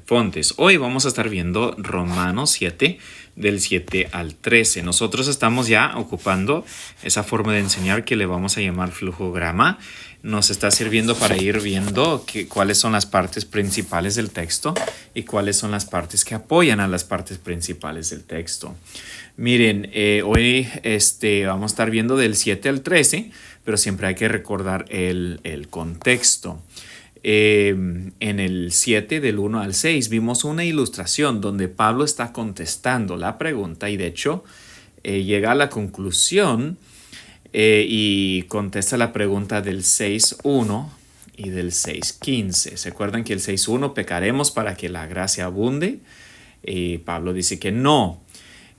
Fontes. Hoy vamos a estar viendo Romanos 7, del 7 al 13. Nosotros estamos ya ocupando esa forma de enseñar que le vamos a llamar flujograma. Nos está sirviendo para ir viendo cuáles son las partes principales del texto y cuáles son las partes que apoyan a las partes principales del texto. Miren, hoy vamos a estar viendo del 7 al 13, pero siempre hay que recordar el contexto. En el 7 del 1 al 6 vimos una ilustración donde Pablo está contestando la pregunta y de hecho llega a la conclusión y contesta la pregunta del 6.1 y del 6.15. ¿Se acuerdan que el 6.1 pecaremos para que la gracia abunde? Pablo dice que no.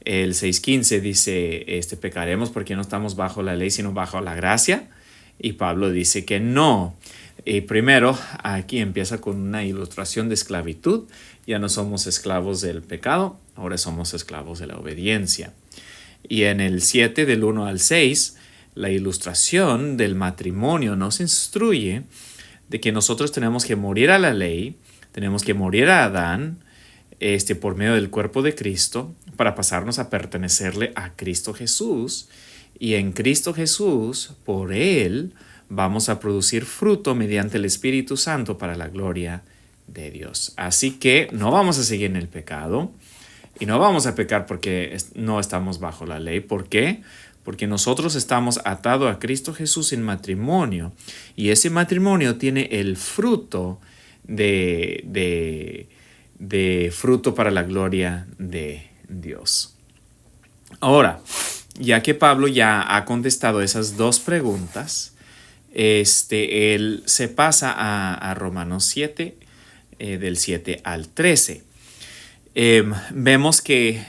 El 6.15 dice pecaremos porque no estamos bajo la ley sino bajo la gracia. Y Pablo dice que no. Y primero, aquí empieza con una ilustración de esclavitud. Ya no somos esclavos del pecado, ahora somos esclavos de la obediencia. Y en el 7 del 1 al 6, la ilustración del matrimonio nos instruye de que nosotros tenemos que morir a la ley, tenemos que morir a Adán, por medio del cuerpo de Cristo, para pasarnos a pertenecerle a Cristo Jesús. Y en Cristo Jesús, por Él, vamos a producir fruto mediante el Espíritu Santo para la gloria de Dios. Así que no vamos a seguir en el pecado y no vamos a pecar porque no estamos bajo la ley. ¿Por qué? Porque nosotros estamos atados a Cristo Jesús en matrimonio y ese matrimonio tiene el fruto de fruto para la gloria de Dios. Ahora, ya que Pablo ya ha contestado esas dos preguntas, él se pasa a Romanos 7, del 7 al 13. Vemos que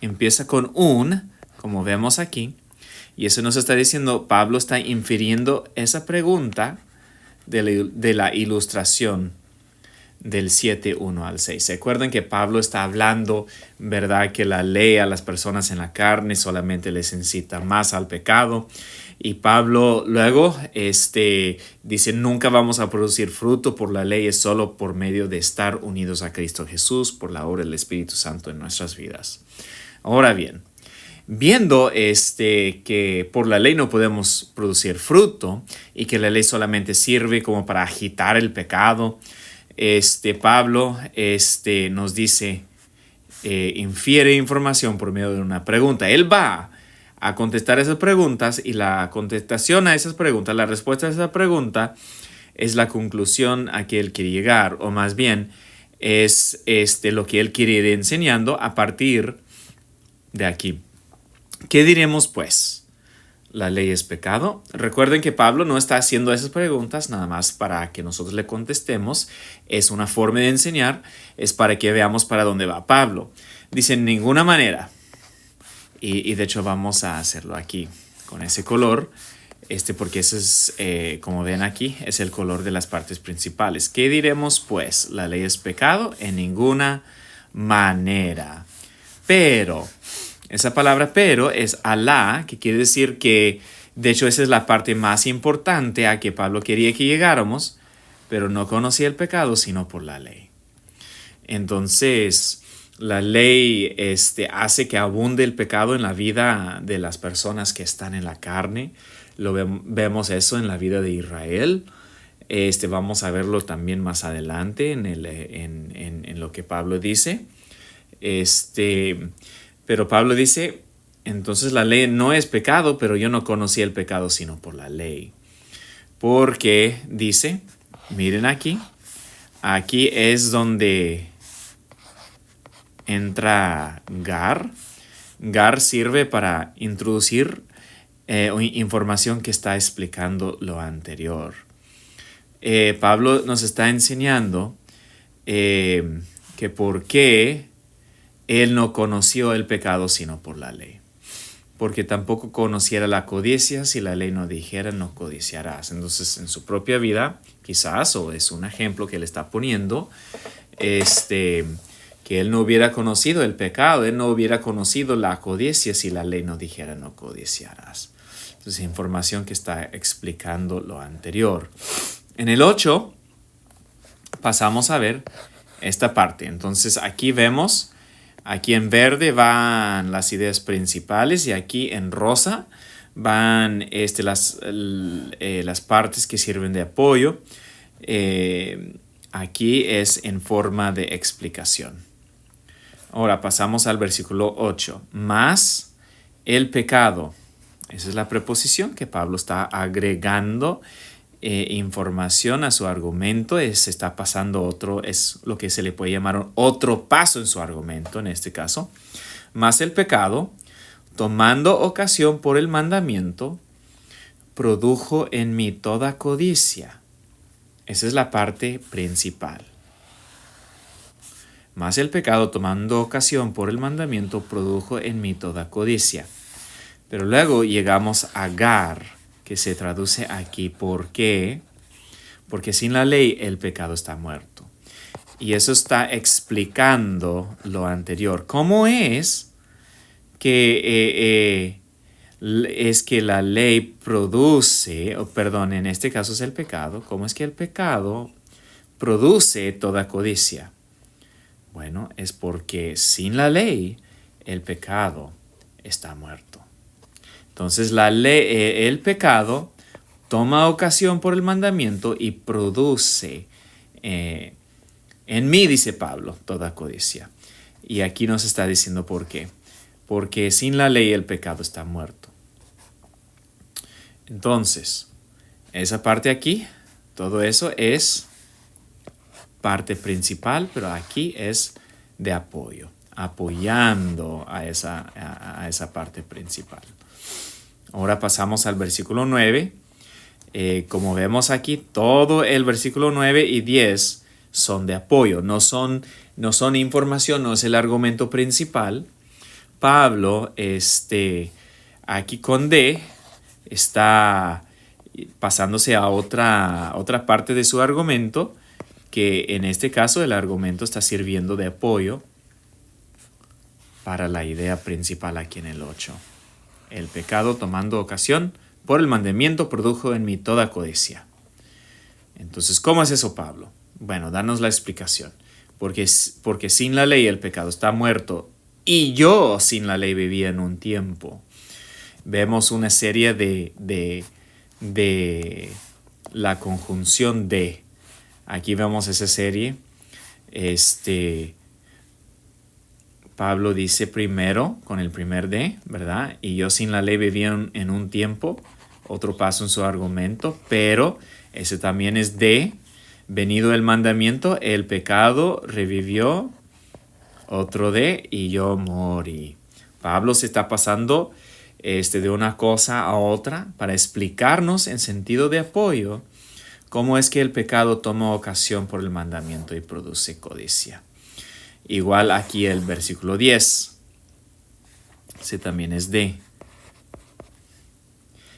empieza con como vemos aquí, y eso nos está diciendo, Pablo está infiriendo esa pregunta de la ilustración del 7, 1 al 6. ¿Se acuerdan que Pablo está hablando, verdad, que la ley a las personas en la carne solamente les incita más al pecado? Y Pablo luego dice, nunca vamos a producir fruto por la ley, es solo por medio de estar unidos a Cristo Jesús, por la obra del Espíritu Santo en nuestras vidas. Ahora bien, viendo que por la ley no podemos producir fruto y que la ley solamente sirve como para agitar el pecado, Pablo nos dice, infiere información por medio de una pregunta. Él va a contestar esas preguntas y la contestación a esas preguntas, la respuesta a esa pregunta es la conclusión a que él quiere llegar, o más bien es lo que él quiere ir enseñando a partir de aquí. ¿Qué diremos pues? ¿La ley es pecado? Recuerden que Pablo no está haciendo esas preguntas nada más para que nosotros le contestemos. Es una forma de enseñar, es para que veamos para dónde va Pablo. Dice, en ninguna manera. Y de hecho vamos a hacerlo aquí con ese color, porque ese es, como ven aquí, es el color de las partes principales. ¿Qué diremos pues? ¿La ley es pecado? En ninguna manera. Pero, esa palabra pero es alá, que quiere decir que, de hecho, esa es la parte más importante a que Pablo quería que llegáramos, pero no conocía el pecado sino por la ley. Entonces, la ley hace que abunde el pecado en la vida de las personas que están en la carne. Vemos eso en la vida de Israel. Vamos a verlo también más adelante en lo que Pablo dice. Pero Pablo dice, entonces la ley no es pecado, pero yo no conocí el pecado sino por la ley. Porque dice, miren aquí es donde entra Gar. Gar sirve para introducir información que está explicando lo anterior. Pablo nos está enseñando que por qué él no conoció el pecado sino por la ley. Porque tampoco conociera la codicia si la ley no dijera no codiciarás. Entonces en su propia vida, quizás, o es un ejemplo que él está poniendo, que él no hubiera conocido el pecado, él no hubiera conocido la codicia si la ley no dijera no codiciarás. Entonces, información que está explicando lo anterior. En el 8 pasamos a ver esta parte. Entonces aquí vemos, aquí en verde van las ideas principales y aquí en rosa van las partes que sirven de apoyo. Aquí es en forma de explicación. Ahora pasamos al versículo 8. Más el pecado. Esa es la preposición que Pablo está agregando información a su argumento. Se está pasando otro, es lo que se le puede llamar otro paso en su argumento en este caso. Más el pecado, tomando ocasión por el mandamiento, produjo en mí toda codicia. Esa es la parte principal. Mas el pecado, tomando ocasión por el mandamiento, produjo en mí toda codicia. Pero luego llegamos a gar, que se traduce aquí, ¿por qué? Porque sin la ley el pecado está muerto. Y eso está explicando lo anterior. ¿Cómo es que la ley produce, en este caso es el pecado, ¿cómo es que el pecado produce toda codicia? Bueno, es porque sin la ley el pecado está muerto. Entonces el pecado toma ocasión por el mandamiento y produce en mí, dice Pablo, toda codicia. Y aquí nos está diciendo por qué. Porque sin la ley el pecado está muerto. Entonces, esa parte aquí, todo eso es parte principal, pero aquí es de apoyo, apoyando a esa parte principal. Ahora pasamos al versículo 9. Como vemos aquí, todo el versículo 9 y 10 son de apoyo, no son información, no es el argumento principal. Pablo, aquí con D, está pasándose a otra parte de su argumento, que en este caso el argumento está sirviendo de apoyo para la idea principal aquí en el 8. El pecado tomando ocasión por el mandamiento produjo en mí toda codicia. Entonces, ¿cómo es eso, Pablo? Bueno, danos la explicación. Porque sin la ley el pecado está muerto y yo sin la ley vivía en un tiempo. Vemos una serie de la conjunción de. Aquí vemos esa serie. Pablo dice primero, con el primer de, ¿verdad? Y yo sin la ley vivía en un tiempo. Otro paso en su argumento. Pero ese también es de. Venido el mandamiento, el pecado revivió. Otro de, y yo morí. Pablo se está pasando de una cosa a otra para explicarnos en sentido de apoyo cómo es que el pecado toma ocasión por el mandamiento y produce codicia. Igual aquí el versículo 10. Ese también es de.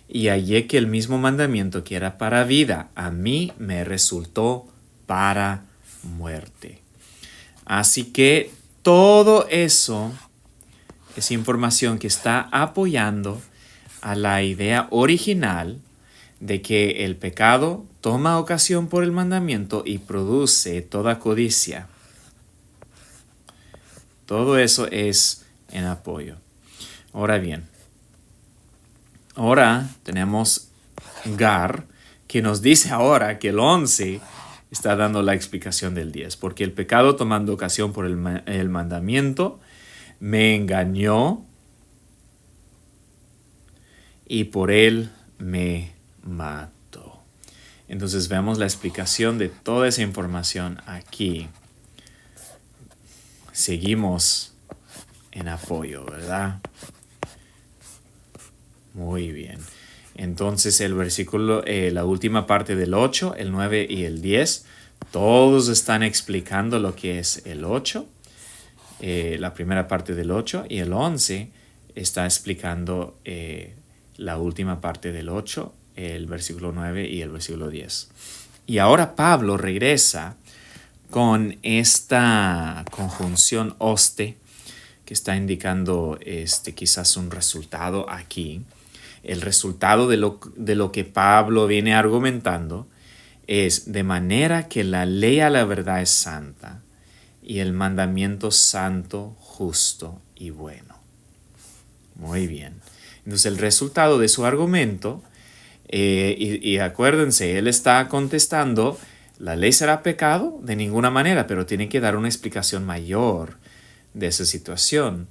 Y hallé que el mismo mandamiento que era para vida, a mí me resultó para muerte. Así que todo eso es información que está apoyando a la idea original de que el pecado toma ocasión por el mandamiento y produce toda codicia. Todo eso es en apoyo. Ahora bien, ahora tenemos Gar, que nos dice ahora que el 11 está dando la explicación del 10. Porque el pecado tomando ocasión por el mandamiento me engañó y por él me mató. Entonces vemos la explicación de toda esa información aquí. Seguimos en apoyo, ¿verdad? Muy bien. Entonces el versículo, la última parte del 8, el 9 y el 10, todos están explicando lo que es el 8, la primera parte del 8, y el 11 está explicando la última parte del 8, el versículo 9 y el versículo 10. Y ahora Pablo regresa con esta conjunción oste que está indicando quizás un resultado aquí. El resultado de lo que Pablo viene argumentando es de manera que la ley a la verdad es santa y el mandamiento santo, justo y bueno. Muy bien. Entonces el resultado de su argumento, y acuérdense, él está contestando, ¿la ley será pecado? De ninguna manera, pero tiene que dar una explicación mayor de esa situación.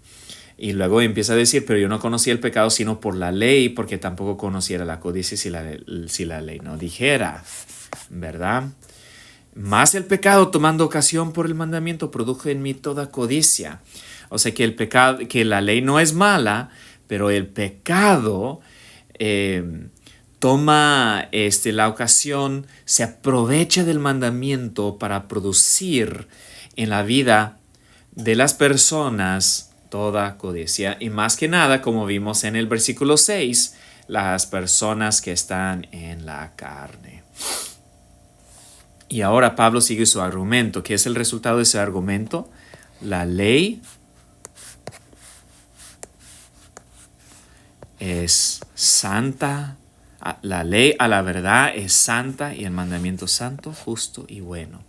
Y luego empieza a decir, pero yo no conocía el pecado sino por la ley, porque tampoco conociera la codicia si la ley no dijera, ¿verdad? Más el pecado, tomando ocasión por el mandamiento, produjo en mí toda codicia. O sea que el pecado, que la ley no es mala, pero el pecado toma la ocasión, se aprovecha del mandamiento para producir en la vida de las personas toda codicia. Y más que nada, como vimos en el versículo 6, las personas que están en la carne. Y ahora Pablo sigue su argumento. ¿Qué es el resultado de ese argumento? La ley es santa. La ley a la verdad es santa y el mandamiento santo, justo y bueno.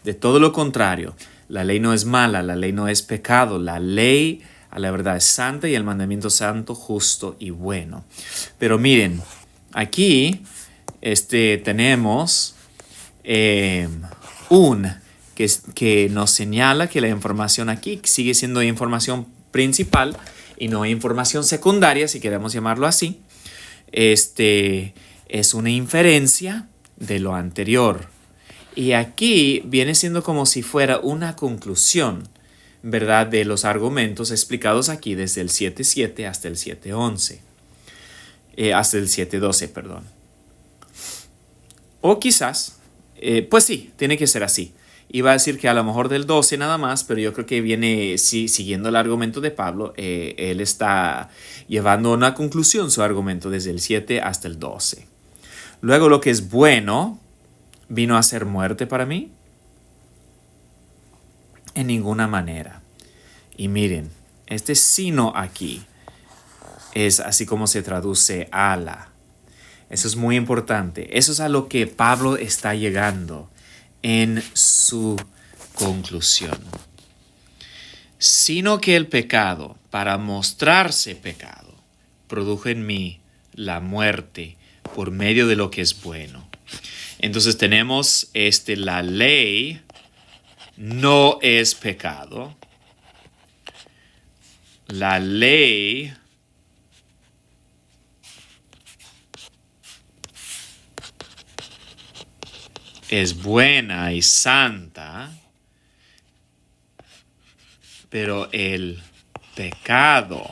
De todo lo contrario, la ley no es mala, la ley no es pecado. La ley a la verdad es santa y el mandamiento santo, justo y bueno. Pero miren, aquí tenemos que nos señala que la información aquí sigue siendo información principal y no información secundaria, si queremos llamarlo así. Es una inferencia de lo anterior. Y aquí viene siendo como si fuera una conclusión, ¿verdad?, de los argumentos explicados aquí desde el 7.7 hasta el 7.11. Hasta el 7.12, perdón. O quizás, pues sí, tiene que ser así. Iba a decir que a lo mejor del 12 nada más, pero yo creo que viene siguiendo el argumento de Pablo. Él está llevando a una conclusión su argumento desde el 7 hasta el 12. Luego lo que es bueno vino a ser muerte para mí. En ninguna manera. Y miren, este sino aquí es así como se traduce ala. Eso es muy importante. Eso es a lo que Pablo está llegando en su conclusión. Sino que el pecado, para mostrarse pecado, produjo en mí la muerte por medio de lo que es bueno. Entonces tenemos la ley no es pecado. La ley es buena y santa, pero el pecado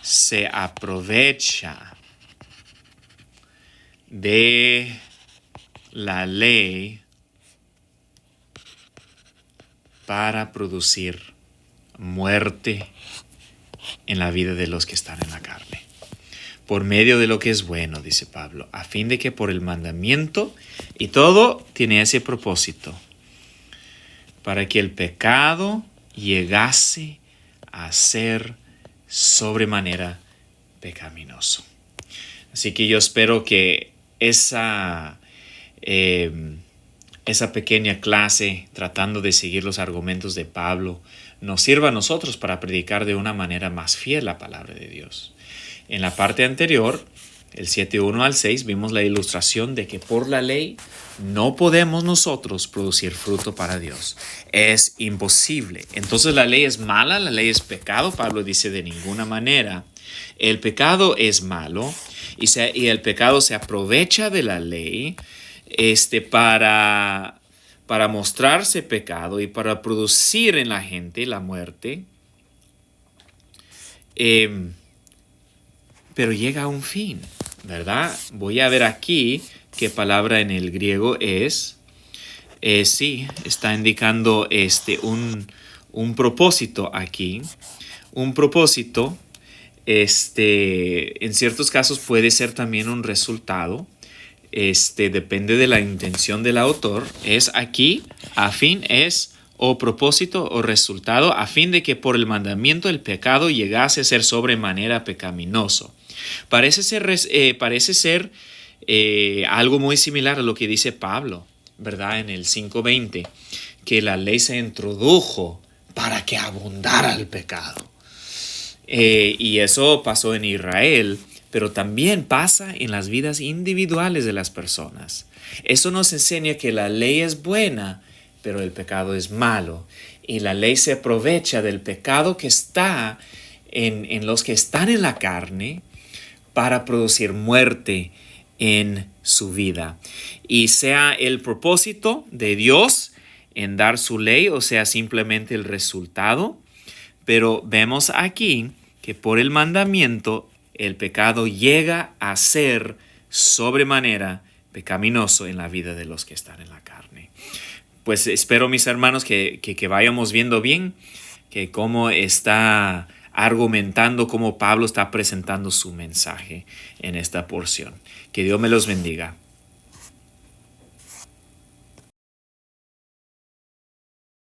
se aprovecha de la ley para producir muerte en la vida de los que están en la carne. Por medio de lo que es bueno, dice Pablo, a fin de que por el mandamiento, y todo tiene ese propósito, para que el pecado llegase a ser sobremanera pecaminoso. Así que yo espero que esa pequeña clase, tratando de seguir los argumentos de Pablo, nos sirva a nosotros para predicar de una manera más fiel la palabra de Dios. En la parte anterior, el 7.1 al 6, vimos la ilustración de que por la ley no podemos nosotros producir fruto para Dios. Es imposible. Entonces la ley es mala, la ley es pecado. Pablo dice de ninguna manera. El pecado es malo y el pecado se aprovecha de la ley para mostrarse pecado y para producir en la gente la muerte. Pero llega a un fin, ¿verdad? Voy a ver aquí qué palabra en el griego es. Sí, está indicando un propósito aquí. Un propósito, en ciertos casos puede ser también un resultado. Depende de la intención del autor. Es aquí, a fin, es o propósito o resultado, a fin de que por el mandamiento el pecado llegase a ser sobremanera pecaminoso. Parece ser algo muy similar a lo que dice Pablo, ¿verdad? En el 5.20, que la ley se introdujo para que abundara el pecado. Y eso pasó en Israel, pero también pasa en las vidas individuales de las personas. Eso nos enseña que la ley es buena, pero el pecado es malo. Y la ley se aprovecha del pecado que está en los que están en la carne para producir muerte en su vida. Y sea el propósito de Dios en dar su ley, o sea, simplemente el resultado. Pero vemos aquí que por el mandamiento el pecado llega a ser sobremanera pecaminoso en la vida de los que están en la carne. Pues espero, mis hermanos, que vayamos viendo bien que cómo está argumentando, cómo Pablo está presentando su mensaje en esta porción. Que Dios me los bendiga.